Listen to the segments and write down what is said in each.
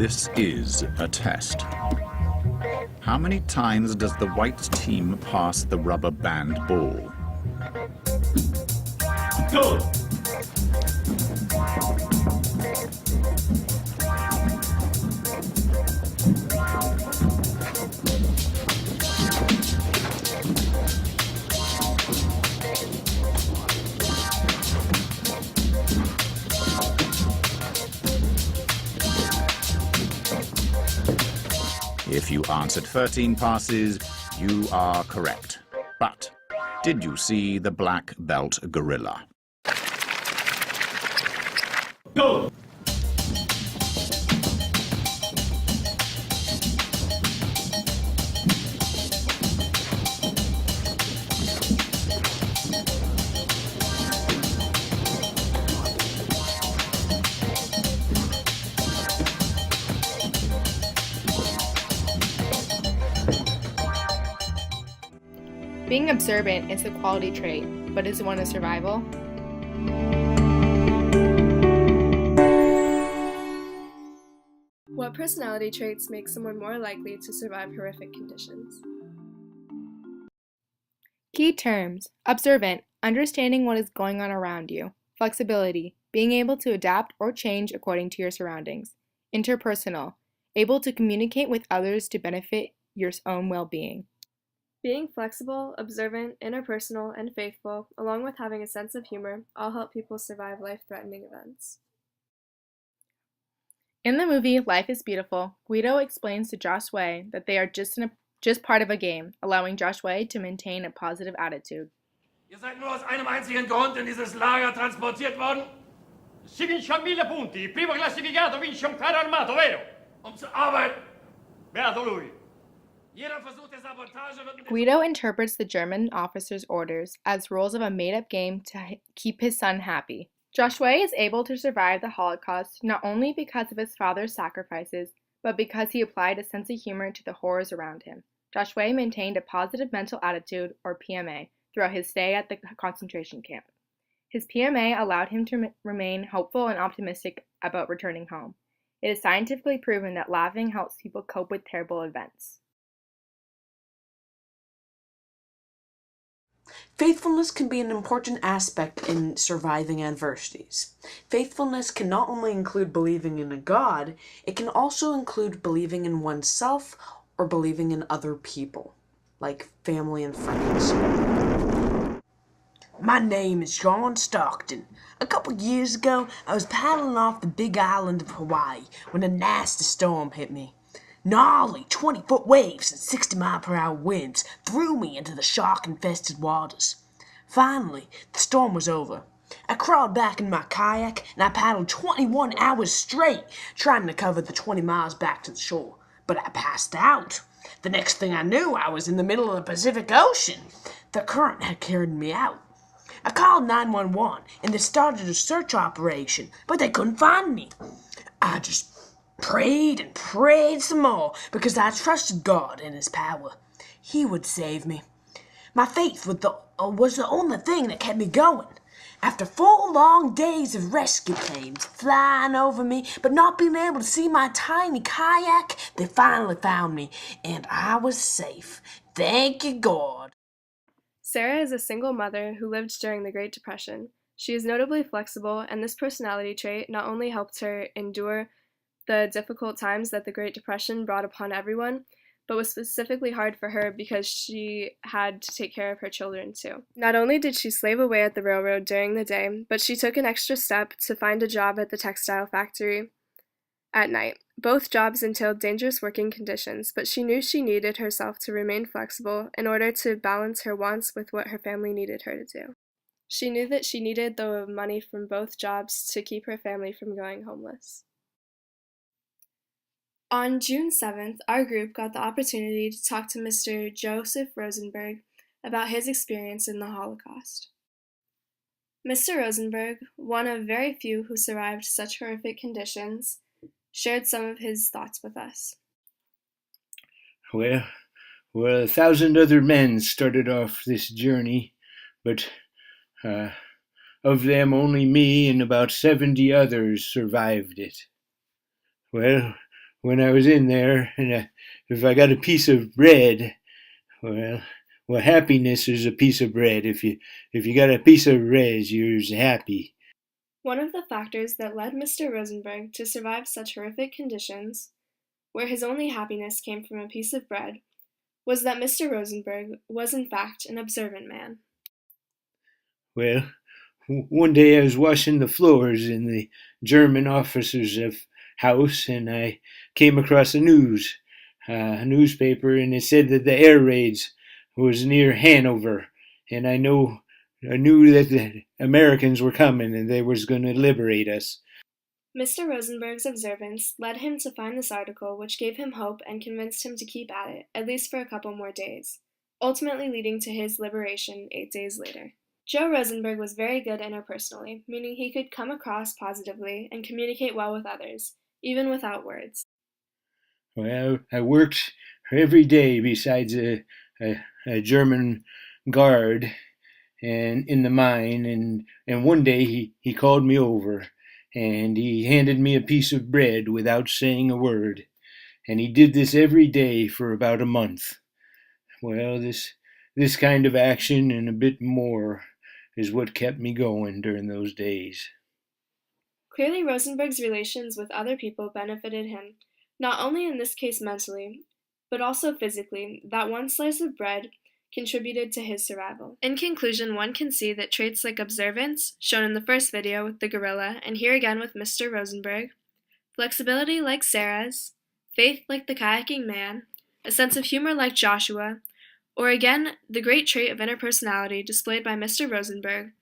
This is a test. How many times does the white team pass the rubber band ball? Go! If you answered 13 passes, you are correct. But did you see the black belt gorilla? Go! Being observant is a quality trait, but is one a survival? What personality traits make someone more likely to survive horrific conditions? Key terms: observant, understanding what is going on around you. Flexibility, being able to adapt or change according to your surroundings. Interpersonal, able to communicate with others to benefit your own well-being. Being flexible, observant, interpersonal, and faithful, along with having a sense of humor, all help people survive life-threatening events. In the movie Life is Beautiful, Guido explains to Josh Wei that they are just part of a game, allowing Josh Wei to maintain a positive attitude. Ihr seid nur aus einem einzigen Grund in dieses Lager transportiert worden? Si vince a 1000 punti, il primo classificato vince un carro armato, vero? Zu arbeiten. Beato lui. Jeder Versuch der Sabotage wird... Guido interprets the German officer's orders as rules of a made-up game to keep his son happy. Josh Wei is able to survive the Holocaust not only because of his father's sacrifices, but because he applied a sense of humor to the horrors around him. Josh Wei maintained a positive mental attitude, or PMA, throughout his stay at the concentration camp. His PMA allowed him to remain hopeful and optimistic about returning home. It is scientifically proven that laughing helps people cope with terrible events. Faithfulness can be an important aspect in surviving adversities. Faithfulness can not only include believing in a God, it can also include believing in oneself or believing in other people, like family and friends. My name is John Stockton. A couple years ago, I was paddling off the big island of Hawaii when a nasty storm hit me. Gnarly 20-foot waves and 60-mile-per-hour winds threw me into the shark-infested waters. Finally, the storm was over. I crawled back in my kayak and I paddled 21 hours straight, trying to cover the 20 miles back to the shore. But I passed out. The next thing I knew, I was in the middle of the Pacific Ocean. The current had carried me out. I called 911 and they started a search operation, but they couldn't find me. I just prayed and prayed some more because I trusted God and His power. He would save me. My faith was the only thing that kept me going. After 4 long days of rescue planes flying over me but not being able to see my tiny kayak, they finally found me and I was safe. Thank you, God. Sarah is a single mother who lived during the Great Depression. She is notably flexible, and this personality trait not only helped her endure the difficult times that the Great Depression brought upon everyone, but was specifically hard for her because she had to take care of her children too. Not only did she slave away at the railroad during the day, but she took an extra step to find a job at the textile factory at night. Both jobs entailed dangerous working conditions, but she knew she needed herself to remain flexible in order to balance her wants with what her family needed her to do. She knew that she needed the money from both jobs to keep her family from going homeless. On June 7th, our group got the opportunity to talk to Mr. Joseph Rosenberg about his experience in the Holocaust. Mr. Rosenberg, one of very few who survived such horrific conditions, shared some of his thoughts with us. Well, 1,000 other men started off this journey, but of them only me and about 70 others survived it. Well, when I was in there, and if I got a piece of bread, well, happiness is a piece of bread. If you got a piece of bread, you're happy. One of the factors that led Mr. Rosenberg to survive such horrific conditions, where his only happiness came from a piece of bread, was that Mr. Rosenberg was in fact an observant man. Well, one day I was washing the floors in the German officers' house, and I came across a newspaper, and it said that the air raids was near Hanover, and I knew that the Americans were coming and they was going to liberate us. Mr. Rosenberg's observance led him to find this article, which gave him hope and convinced him to keep at it, at least for a couple more days, ultimately leading to his liberation 8 days later. Joe Rosenberg was very good interpersonally, meaning he could come across positively and communicate well with others, even without words. Well, I worked every day besides a German guard and in the mine, and one day he called me over, and he handed me a piece of bread without saying a word, and he did this every day for about a month. Well, this kind of action and a bit more is what kept me going during those days. Clearly, Rosenberg's relations with other people benefited him, not only in this case mentally, but also physically. That one slice of bread contributed to his survival. In conclusion, one can see that traits like observance, shown in the first video with the gorilla, and here again with Mr. Rosenberg, flexibility like Sarah's, faith like the kayaking man, a sense of humor like Joshua, or again, the great trait of interpersonality displayed by Mr. Rosenberg,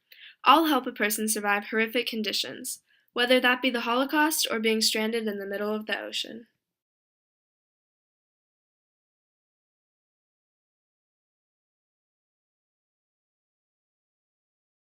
all help a person survive horrific conditions, whether that be the Holocaust or being stranded in the middle of the ocean.